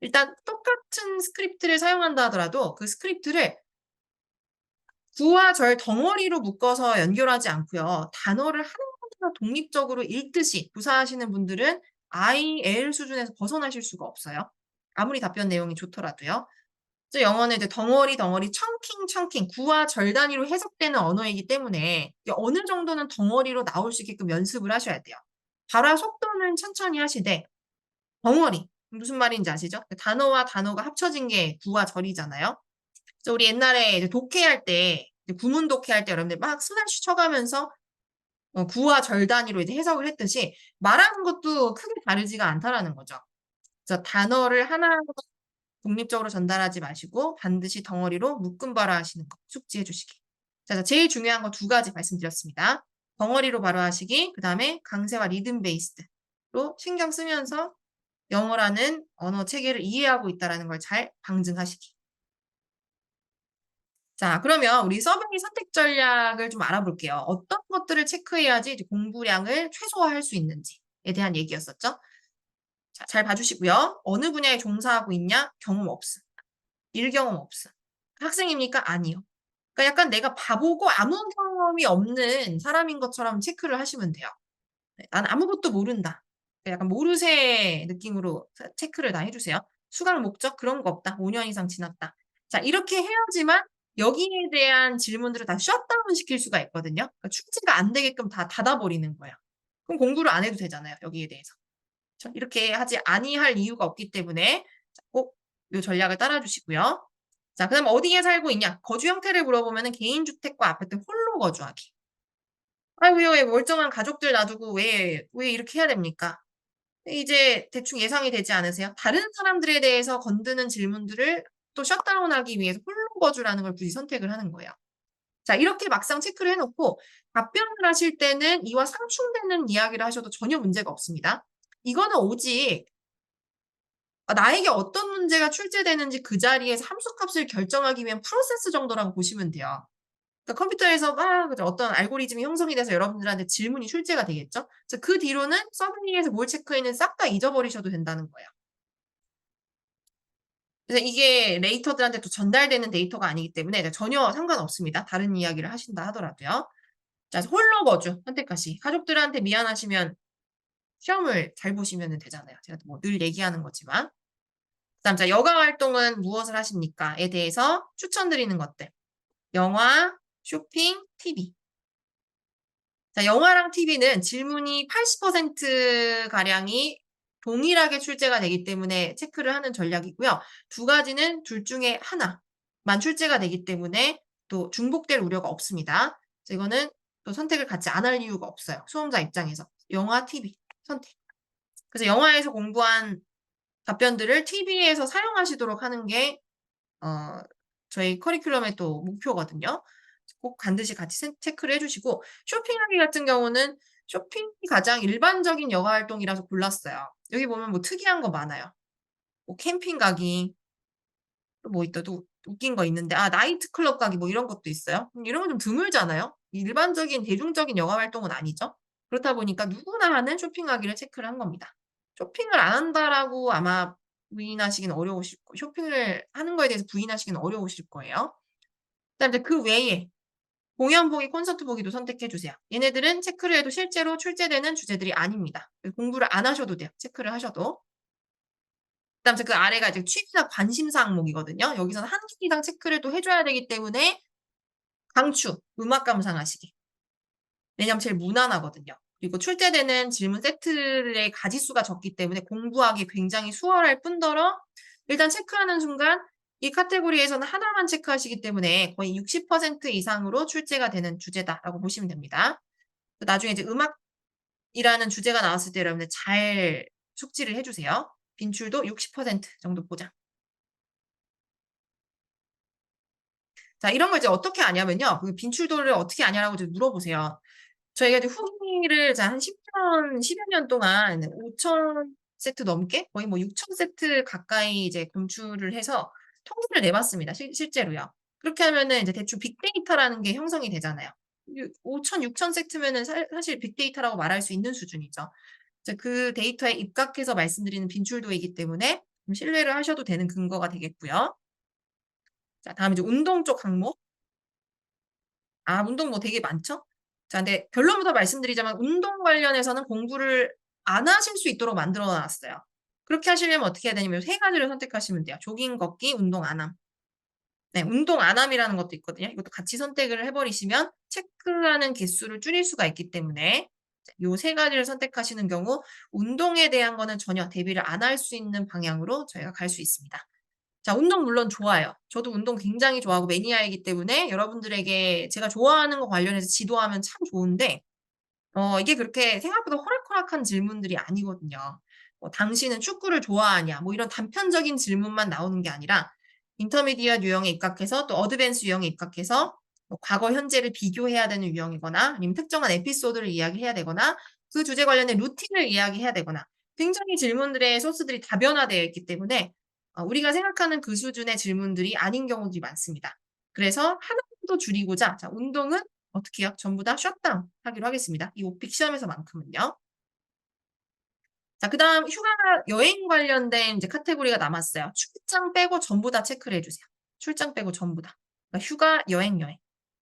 일단 똑같은 스크립트를 사용한다 하더라도 그 스크립트를 구와 절 덩어리로 묶어서 연결하지 않고요. 단어를 하나하나 독립적으로 읽듯이 구사하시는 분들은 IL 수준에서 벗어나실 수가 없어요. 아무리 답변 내용이 좋더라도요. 그래서 영어는 이제 덩어리, 덩어리, 청킹, 구와 절 단위로 해석되는 언어이기 때문에 이게 어느 정도는 덩어리로 나올 수 있게끔 연습을 하셔야 돼요. 발화 속도는 천천히 하시되 덩어리, 무슨 말인지 아시죠? 단어와 단어가 합쳐진 게 구와 절이잖아요. 그래서 우리 옛날에 이제 독해할 때, 구문 독해할 때 여러분들 막 스매시 쳐가면서 구와 절 단위로 이제 해석을 했듯이 말하는 것도 크게 다르지가 않다라는 거죠. 그래서 단어를 하나 독립적으로 전달하지 마시고 반드시 덩어리로 묶음 발화하시는 거 숙지해 주시기. 자, 제일 중요한 거 두 가지 말씀드렸습니다. 덩어리로 발화하시기, 그 다음에 강세와 리듬 베이스로 신경 쓰면서 영어라는 언어 체계를 이해하고 있다는 걸 잘 방증하시기. 자, 그러면 우리 서브미 선택 전략을 좀 알아볼게요. 어떤 것들을 체크해야지 이제 공부량을 최소화할 수 있는지에 대한 얘기였었죠. 자, 잘 봐주시고요. 어느 분야에 종사하고 있냐? 경험 없음. 일 경험 없음. 학생입니까? 아니요. 그러니까 약간 내가 바보고 아무 경험이 없는 사람인 것처럼 체크를 하시면 돼요. 네, 난 아무것도 모른다. 약간 모르쇠 느낌으로 체크를 다 해주세요. 수강 목적 그런 거 없다. 5년 이상 지났다. 자, 이렇게 해야지만 여기에 대한 질문들을 다 셧다운 시킬 수가 있거든요. 그러니까 출제가 안 되게끔 다 닫아버리는 거예요. 그럼 공부를 안 해도 되잖아요. 여기에 대해서. 그렇죠? 이렇게 하지 아니할 이유가 없기 때문에 꼭 이 전략을 따라주시고요. 자, 그다음 어디에 살고 있냐? 거주 형태를 물어보면은 개인주택과 아파트 홀로 거주하기. 아이고, 왜 멀쩡한 가족들 놔두고 왜 이렇게 해야 됩니까? 이제 대충 예상이 되지 않으세요? 다른 사람들에 대해서 건드는 질문들을 또 셧다운하기 위해서 홀로 거주라는 걸 굳이 선택을 하는 거예요. 자, 이렇게 막상 체크를 해놓고 답변을 하실 때는 이와 상충되는 이야기를 하셔도 전혀 문제가 없습니다. 이거는 오직 나에게 어떤 문제가 출제되는지 그 자리에서 함수값을 결정하기 위한 프로세스 정도라고 보시면 돼요. 그러니까 컴퓨터에서 막 어떤 알고리즘이 형성이 돼서 여러분들한테 질문이 출제가 되겠죠. 그래서 그 뒤로는 서브미에서 뭘 체크했는지 싹 다 잊어버리셔도 된다는 거예요. 그래서 이게 레이터들한테 또 전달되는 데이터가 아니기 때문에 전혀 상관없습니다. 다른 이야기를 하신다 하더라도요. 자, 홀로 거주 선택하시. 가족들한테 미안하시면 시험을 잘 보시면 되잖아요. 제가 뭐 늘 얘기하는 거지만. 그다음 자, 여가 활동은 무엇을 하십니까?에 대해서 추천드리는 것들. 영화, 쇼핑, TV. 자, 영화랑 TV는 질문이 80%가량이 동일하게 출제가 되기 때문에 체크를 하는 전략이고요. 두 가지는 둘 중에 하나만 출제가 되기 때문에 또 중복될 우려가 없습니다. 그래서 이거는 또 선택을 같이 안 할 이유가 없어요. 수험자 입장에서. 영화, TV 선택. 그래서 영화에서 공부한 답변들을 TV에서 사용하시도록 하는 게 저희 커리큘럼의 또 목표거든요. 꼭 반드시 같이 체크를 해주시고 쇼핑하기 같은 경우는 쇼핑이 가장 일반적인 여가 활동이라서 골랐어요. 여기 보면 뭐 특이한 거 많아요. 뭐 캠핑 가기, 또 뭐 있다, 또 웃긴 거 있는데, 나이트 클럽 가기 뭐 이런 것도 있어요. 이런 건 좀 드물잖아요. 일반적인 대중적인 여가 활동은 아니죠. 그렇다 보니까 누구나 하는 쇼핑하기를 체크를 한 겁니다. 쇼핑을 안 한다라고 아마 부인하시기는 어려우실 거예요. 쇼핑을 하는 거에 대해서 부인하시기는 어려우실 거예요. 그다음에 그 외에 공연 보기, 콘서트 보기도 선택해 주세요. 얘네들은 체크를 해도 실제로 출제되는 주제들이 아닙니다. 공부를 안 하셔도 돼요. 체크를 하셔도. 그다음에 그 아래가 이제 취미나 관심사 항목이거든요. 여기서는 한 기기당 체크를 또 해줘야 되기 때문에 강추, 음악 감상하시기. 왜냐면 제일 무난하거든요. 그리고 출제되는 질문 세트의 가지수가 적기 때문에 공부하기 굉장히 수월할 뿐더러 일단 체크하는 순간 이 카테고리에서는 하나만 체크하시기 때문에 거의 60% 이상으로 출제가 되는 주제다라고 보시면 됩니다. 나중에 이제 음악이라는 주제가 나왔을 때 여러분들 잘 숙지를 해주세요. 빈출도 60% 정도 보장. 자, 이런 걸 이제 어떻게 아냐면요. 그 빈출도를 어떻게 아냐라고 이제 물어보세요. 저희가 이제 후기를 한 10년, 10여 년 동안 5,000 세트 넘게 거의 뭐 6,000 세트 가까이 이제 검출을 해서 통계를 내봤습니다. 실제로요. 그렇게 하면은 이제 대충 빅데이터라는 게 형성이 되잖아요. 5,000, 6,000 세트면은 사실 빅데이터라고 말할 수 있는 수준이죠. 그 데이터에 입각해서 말씀드리는 빈출도이기 때문에 신뢰를 하셔도 되는 근거가 되겠고요. 자, 다음 이제 운동 쪽 항목. 운동 뭐 되게 많죠? 자, 근데 결론부터 말씀드리자면 운동 관련해서는 공부를 안 하실 수 있도록 만들어 놨어요. 그렇게 하시려면 어떻게 해야 되냐면 세 가지를 선택하시면 돼요. 조깅, 걷기, 운동 안 함. 네. 운동 안 함이라는 것도 있거든요. 이것도 같이 선택을 해 버리시면 체크하는 개수를 줄일 수가 있기 때문에 요 세 가지를 선택하시는 경우 운동에 대한 거는 전혀 대비를 안 할 수 있는 방향으로 저희가 갈 수 있습니다. 자, 운동 물론 좋아요. 저도 운동 굉장히 좋아하고 매니아이기 때문에 여러분들에게 제가 좋아하는 거 관련해서 지도하면 참 좋은데 이게 그렇게 생각보다 호락호락한 질문들이 아니거든요. 뭐 "당신은 축구를 좋아하냐?" 뭐 이런 단편적인 질문만 나오는 게 아니라 인터미디엇 유형에 입각해서 또 어드밴스 유형에 입각해서 뭐 과거, 현재를 비교해야 되는 유형이거나 아니면 특정한 에피소드를 이야기해야 되거나 그 주제 관련된 루틴을 이야기해야 되거나 굉장히 질문들의 소스들이 다변화되어 있기 때문에 우리가 생각하는 그 수준의 질문들이 아닌 경우들이 많습니다. 그래서 하나도 줄이고자 자, 운동은 어떻게 해요? 전부 다 셧다운 하기로 하겠습니다. 이 오픽 시험에서만큼은요. 자, 그다음 휴가 여행 관련된 이제 카테고리가 남았어요. 출장 빼고 전부 다 체크를 해 주세요. 출장 빼고 전부 다. 그러니까 휴가, 여행.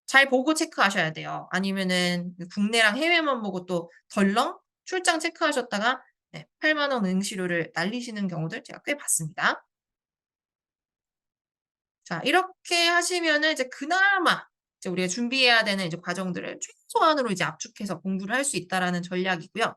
잘 보고 체크하셔야 돼요. 아니면은 그 국내랑 해외만 보고 또 덜렁 출장 체크하셨다가 네 8만 원 응시료를 날리시는 경우들 제가 꽤 봤습니다. 자, 이렇게 하시면은 이제 그나마 이제 우리가 준비해야 되는 이제 과정들을 최소한으로 이제 압축해서 공부를 할 수 있다라는 전략이고요.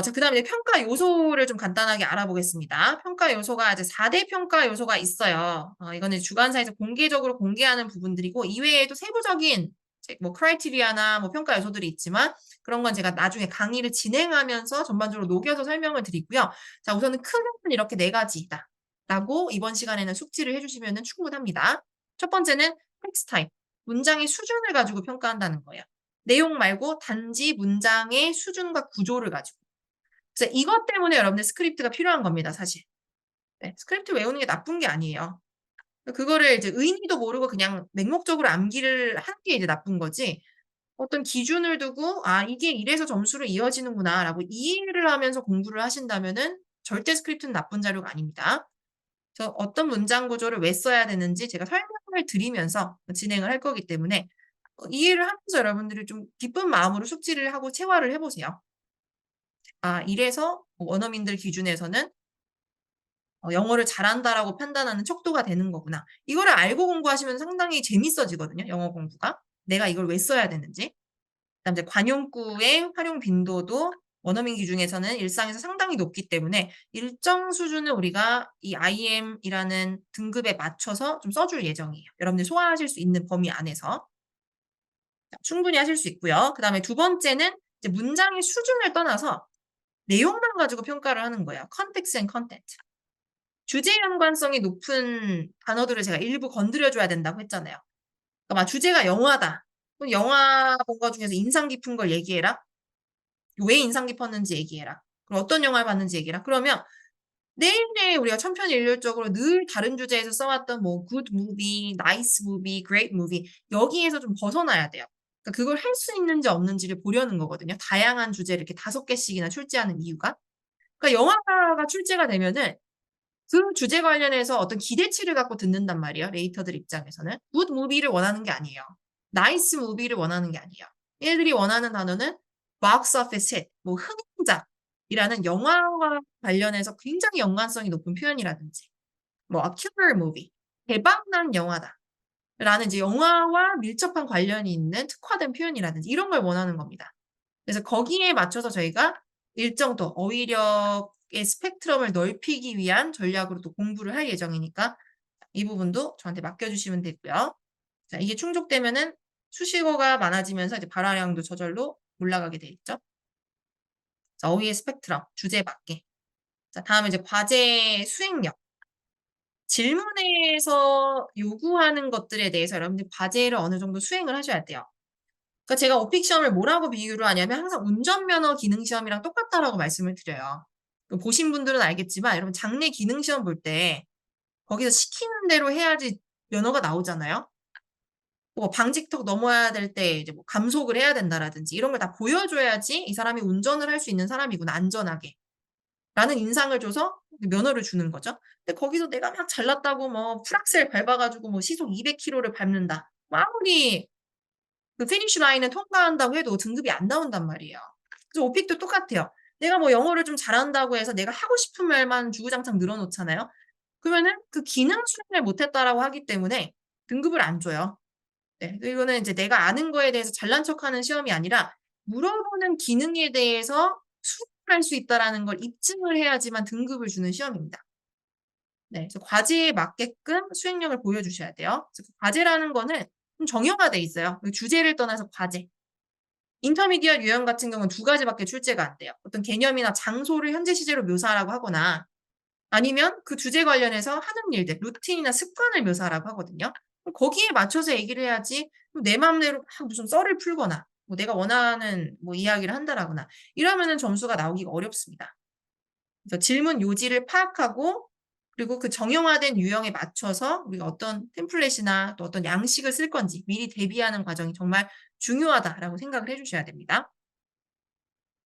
자, 그다음에 이제 평가 요소를 좀 간단하게 알아보겠습니다. 평가 요소가 이제 4대 평가 요소가 있어요. 이거는 주관사에서 공개적으로 공개하는 부분들이고 이외에도 세부적인 이제 뭐 크라이테리아나 뭐 평가 요소들이 있지만 그런 건 제가 나중에 강의를 진행하면서 전반적으로 녹여서 설명을 드리고요. 자, 우선은 크게는 이렇게 4 가지다라고 이번 시간에는 숙지를 해 주시면은 충분합니다. 첫 번째는 텍스트 타입, 문장의 수준을 가지고 평가한다는 거예요. 내용 말고 단지 문장의 수준과 구조를 가지고. 그래서 이것 때문에 여러분들 스크립트가 필요한 겁니다 사실. 네. 스크립트 외우는 게 나쁜 게 아니에요. 그거를 이제 의미도 모르고 그냥 맹목적으로 암기를 하는 게 이제 나쁜 거지 어떤 기준을 두고 '아 이게 이래서 점수로 이어지는구나.'라고 이해를 하면서 공부를 하신다면은 절대 스크립트는 나쁜 자료가 아닙니다. 그래서 어떤 문장 구조를 왜 써야 되는지 제가 설명을 드리면서 진행을 할 거기 때문에 이해를 하면서 여러분들이 좀 기쁜 마음으로 숙지를 하고 체화를 해 보세요. '아 이래서 원어민들 기준에서는 영어를 잘한다.'라고 판단하는 척도가 되는 거구나. 이거를 알고 공부하시면 상당히 재밌어지거든요, 영어 공부가. 내가 이걸 왜 써야 되는지. 그다음에 이제 관용구의 활용 빈도도 원어민 기준에서는 일상에서 상당히 높기 때문에 일정 수준을 우리가 이 IM이라는 등급에 맞춰서 좀 써줄 예정이에요. 여러분들이 소화하실 수 있는 범위 안에서. 자, 충분히 하실 수 있고요. 그다음에 두 번째는 이제 문장의 수준을 떠나서 내용만 가지고 평가를 하는 거예요. context and content. 주제 연관성이 높은 단어들을 제가 일부 건드려 줘야 된다고 했잖아요. 그러니까 막 주제가 영화다. 그럼 영화 본 거 중에서 인상 깊은 걸 얘기해라. 왜 인상 깊었는지 얘기해라. 그럼 어떤 영화를 봤는지 얘기해라. 그러면 내일내일 우리가 천편일률적으로 늘 다른 주제에서 써 왔던 뭐 good movie, nice movie, great movie 여기에서 좀 벗어나야 돼요. 그러니까 그걸 할 수 있는지 없는지를 보려는 거거든요. 다양한 주제를 이렇게 5개씩이나 출제하는 이유가. 그러니까 영화가 출제가 되면은 그 주제 관련해서 어떤 기대치를 갖고 듣는단 말이에요, 레이터들 입장에서는. good movie를 원하는 게 아니에요. nice movie를 원하는 게 아니에요. 얘들이 원하는 단어는 box office hit, 뭐 흥행작이라는 영화와 관련해서 굉장히 연관성이 높은 표현이라든지 뭐 a killer movie, 대박난 영화다라는 이제 영화와 밀접한 관련이 있는 특화된 표현이라든지 이런 걸 원하는 겁니다. 그래서 거기에 맞춰서 저희가 일정 더 어휘력의 스펙트럼을 넓히기 위한 전략으로 또 공부를 할 예정이니까 이 부분도 저한테 맡겨 주시면 되고요. 자, 이게 충족되면은 수식어가 많아지면서 이제 발화량도 저절로 올라가게 돼 있죠. 자, 어휘의 스펙트럼, 주제에 맞게. 자, 다음에 이제 과제 수행력. 질문에서 요구하는 것들에 대해서 여러분들이 과제를 어느 정도 수행을 하셔야 돼요. 그러니까 제가 오픽 시험을 뭐라고 비유를 하냐면 항상 운전면허 기능 시험이랑 똑같다라고 말씀을 드려요. 그 보신 분들은 알겠지만 여러분 장내 기능 시험 볼 때 거기서 시키는 대로 해야지 면허가 나오잖아요. 뭐 방지턱 넘어야 될 때 이제 뭐 감속을 해야 된다라든지 이런 걸 다 보여줘야지 '이 사람이 운전을 할 수 있는 사람이구나 안전하게.' 라는 인상을 줘서 그 면허를 주는 거죠. 근데 거기서 내가 막 잘났다고 뭐 풀악셀 밟아 가지고 뭐 시속 200 킬로를 밟는다. 뭐 아무리 그 피니시 라인을 통과한다고 해도 등급이 안 나온단 말이에요. 그래서 오픽도 똑같아요. 내가 뭐 영어를 좀 잘한다고 해서 내가 하고 싶은 말만 주구장창 늘어 놓잖아요. 그러면은 그 기능 수행을 못 했다라고 하기 때문에 등급을 안 줘요. 네. 이거는 인제 내가 아는 거에 대해서 잘난 척하는 시험이 아니라 물어보는 기능에 대해서 수행할 수 있다라는 걸 입증을 해야지만 등급을 주는 시험입니다. 네. 그래서 과제에 맞게끔 수행력을 보여주셔야 돼요. 그래서 그 과제라는 거는 좀 정형화돼 있어요. 그 주제를 떠나서 과제. 인터미디엇 유형 같은 경우는 두 가지밖에 출제가 안 돼요. 어떤 개념이나 장소를 현재 시제로 묘사하라고 하거나 아니면 그 주제 관련해서 하는 일들, 루틴이나 습관을 묘사하라고 하거든요. 그럼 거기에 맞춰서 얘기를 해야지 내 맘대로 막 무슨 썰을 풀거나 뭐 내가 원하는 뭐 이야기를 한다라거나 이러면은 점수가 나오기가 어렵습니다. 그래서 질문 요지를 파악하고 그리고 그 정형화된 유형에 맞춰서 우리가 어떤 템플릿이나 또 어떤 양식을 쓸 건지 미리 대비하는 과정이 정말 중요하다라고 생각을 해 주셔야 됩니다.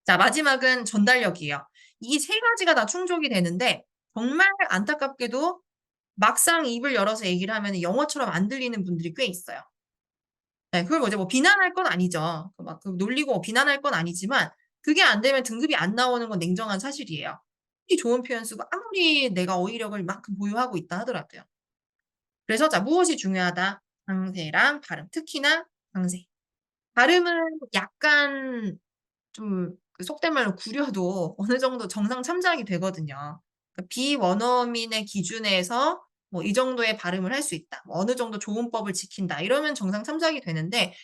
자, 마지막은 전달력이에요. 이 세 가지가 다 충족이 되는데 정말 안타깝게도 막상 입을 열어서 얘기를 하면은 영어처럼 안 들리는 분들이 꽤 있어요. 네, 그걸 뭐 이제 뭐 비난할 건 아니죠. 그 막 그 놀리고 비난할 건 아니지만 그게 안 되면 등급이 안 나오는 건 냉정한 사실이에요. 아무리 좋은 표현 쓰고 아무리 내가 어휘력을 이만큼 보유하고 있다 하더라도요. 그래서 자, 무엇이 중요하다? 강세랑 발음. 특히나 강세. 발음은 약간 좀 그 속된 말로 구려도 어느 정도 정상 참작이 되거든요. 그러니까 비원어민의 기준에서 뭐 이 정도의 발음을 할 수 있다. 뭐 어느 정도 조음법을 지킨다. 이러면 정상 참작이 되는데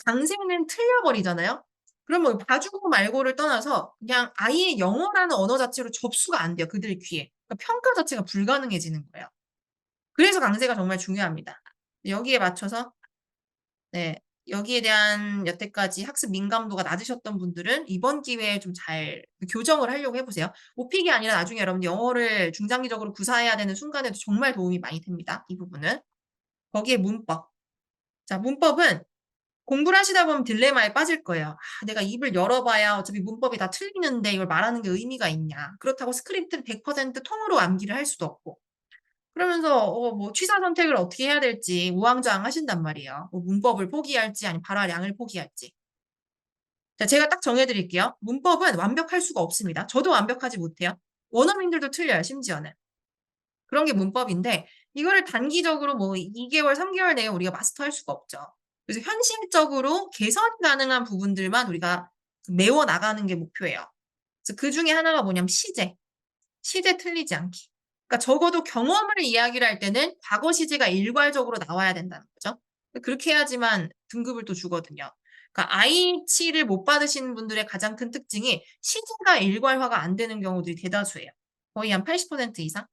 강세는 틀려 버리잖아요. 그러면 봐주고 말고를 떠나서 그냥 아예 영어라는 언어 자체로 접수가 안 돼요, 그들 귀에. 그러니까 평가 자체가 불가능해지는 거예요. 그래서 강세가 정말 중요합니다. 여기에 맞춰서 네. 여기에 대한 여태까지 학습 민감도가 낮으셨던 분들은 이번 기회에 좀 잘 그 교정을 하려고 해 보세요. 오픽이 아니라 나중에 여러분들 영어를 중장기적으로 구사해야 되는 순간에도 정말 도움이 많이 됩니다, 이 부분은. 거기에 문법. 자, 문법은 공부를 하시다 보면 딜레마에 빠질 거예요. '아 내가 입을 열어 봐야 어차피 문법이 다 틀리는데 이걸 말하는 게 의미가 있냐.' 그렇다고 스크립트를 100% 통으로 암기를 할 수도 없고. 그러면서 뭐 취사 선택을 어떻게 해야 될지 우왕좌왕하신단 말이에요. 뭐 문법을 포기할지 아니면 발화량을 포기할지. 자, 제가 딱 정해 드릴게요. 문법은 완벽할 수가 없습니다. 저도 완벽하지 못해요. 원어민들도 틀려요, 심지어는. 그런 게 문법인데 이거를 단기적으로 뭐 2 개월, 3 개월 내에 우리가 마스터할 수가 없죠. 그래서 현실적으로 개선 가능한 부분들만 우리가 메워 나가는 게 목표예요. 그래서 그중에 하나가 뭐냐면 시제. 시제 틀리지 않기. 그러니까 적어도 경험을 이야기를 할 때는 과거 시제가 일괄적으로 나와야 된다는 거죠. 그렇게 해야지만 등급을 또 주거든요. 그러니까 IH를 못 받으시는 분들의 가장 큰 특징이 시제가 일괄화가 안 되는 경우들이 대다수예요. 거의 한 80% 이상.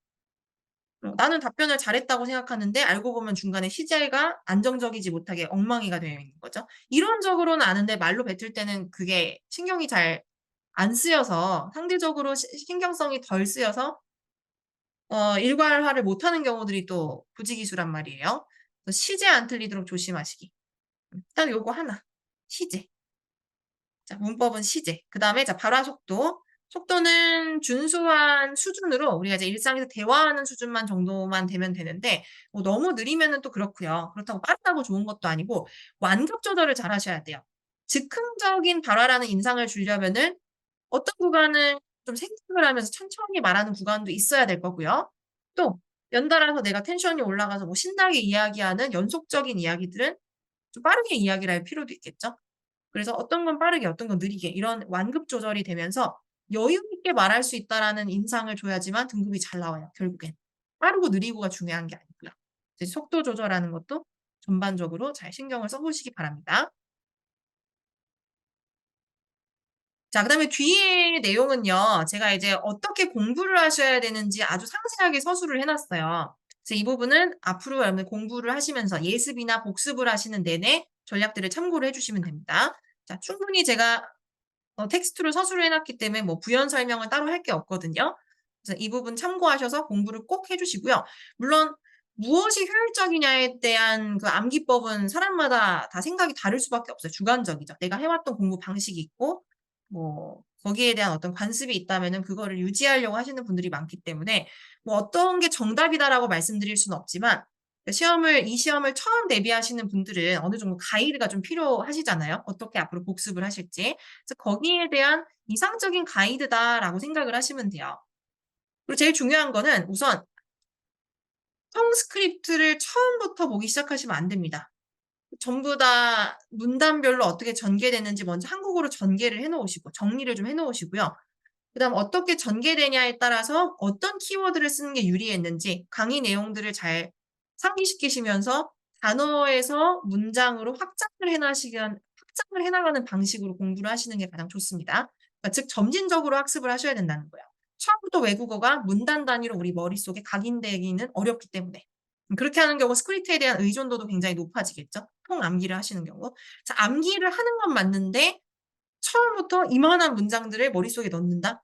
나는 답변을 잘했다고 생각하는데 알고 보면 중간에 시제가 안정적이지 못하게 엉망이가 되어 있는 거죠. 이론적으로는 아는데 말로 뱉을 때는 그게 신경이 잘 안 쓰여서 상대적으로 신경성이 덜 쓰여서 일괄화를 못하는 경우들이 또 부지기수란 말이에요. 그래서 시제 안 틀리도록 조심하시기. 일단 요거 하나. 시제. 자, 문법은 시제. 그다음에 자, 발화 속도. 속도는 준수한 수준으로 우리가 이제 일상에서 대화하는 수준만 정도만 되면 되는데 뭐 너무 느리면은 또 그렇고요. 그렇다고 빠르다고 좋은 것도 아니고 완급 조절을 잘 하셔야 돼요. 즉흥적인 발화라는 인상을 주려면은 어떤 구간은 좀 생각을 하면서 천천히 말하는 구간도 있어야 될 거고요. 또 연달아서 내가 텐션이 올라가서 뭐 신나게 이야기하는 연속적인 이야기들은 좀 빠르게 이야기를 할 필요도 있겠죠. 그래서 어떤 건 빠르게 어떤 건 느리게 이런 완급 조절이 되면서 여유 있게 말할 수 있다라는 인상을 줘야지만 등급이 잘 나와요, 결국엔. 빠르고 느리고가 중요한 게 아니고요. 이제 속도 조절하는 것도 전반적으로 잘 신경을 써 보시기 바랍니다. 자, 그다음에 뒤에 내용은요. 제가 이제 어떻게 공부를 하셔야 되는지 아주 상세하게 서술을 해 놨어요. 그래서 이 부분은 앞으로 여러분들 공부를 하시면서 예습이나 복습을 하시는 내내 전략들을 참고를 해 주시면 됩니다. 자, 충분히 제가 텍스트로 서술을 해 놨기 때문에 뭐 부연 설명은 따로 할 게 없거든요. 그래서 이 부분 참고하셔서 공부를 꼭 해 주시고요. 물론 무엇이 효율적이냐에 대한 그 암기법은 사람마다 다 생각이 다를 수밖에 없어요. 주관적이죠. 내가 해 왔던 공부 방식이 있고 뭐 거기에 대한 어떤 관습이 있다면은 그거를 유지하려고 하시는 분들이 많기 때문에 뭐 어떤 게 정답이다라고 말씀드릴 수는 없지만 이 시험을 처음 대비하시는 분들은 어느 정도 가이드가 좀 필요하시잖아요. 어떻게 앞으로 복습을 하실지. 그래서 거기에 대한 이상적인 가이드다라고 생각을 하시면 돼요. 그리고 제일 중요한 거는 우선 텅스크립트를 처음부터 보기 시작하시면 안 됩니다. 전부 다 문단별로 어떻게 전개되는지 먼저 한국어로 전개를 해 놓으시고 정리를 좀 해 놓으시고요. 그다음 어떻게 전개되냐에 따라서 어떤 키워드를 쓰는 게 유리했는지 강의 내용들을 잘 상기시키시면서 단어에서 문장으로 확장을 해 나가는 방식으로 공부를 하시는 게 가장 좋습니다. 그러니까 즉 점진적으로 학습을 하셔야 된다는 거예요. 처음부터 외국어가 문단 단위로 우리 머릿속에 각인되기는 어렵기 때문에. 그렇게 하는 경우 스크립트에 대한 의존도도 굉장히 높아지겠죠, 통암기를 하시는 경우. 자, 암기를 하는 건 맞는데 처음부터 이만한 문장들을 머릿속에 넣는다?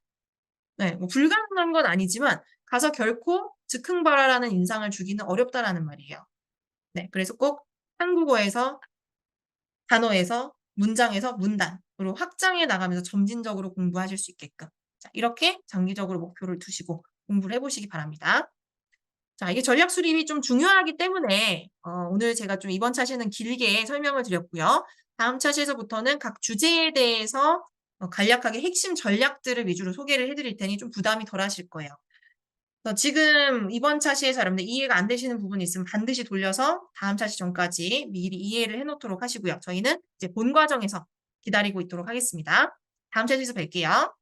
네. 뭐 불가능한 건 아니지만 가서 결코 즉흥발화라는 인상을 주기는 어렵다라는 말이에요. 네. 그래서 꼭 한국어에서 단어에서 문장에서 문단으로 확장해 나가면서 점진적으로 공부하실 수 있게끔 자 이렇게 장기적으로 목표를 두시고 공부를 해 보시기 바랍니다. 자 이게 전략 수립이 좀 중요하기 때문에 오늘 제가 좀 이번 차시는 길게 설명을 드렸고요. 다음 차시에서부터는 각 주제에 대해서 간략하게 핵심 전략들을 위주로 소개를 해 드릴 테니 좀 부담이 덜하실 거예요. 그래서 지금 이번 차시에서 여러분들 이해가 안 되시는 부분이 있으면 반드시 돌려서 다음 차시 전까지 미리 이해를 해 놓도록 하시고요. 저희는 이제 본 과정에서 기다리고 있도록 하겠습니다. 다음 차시에서 뵐게요.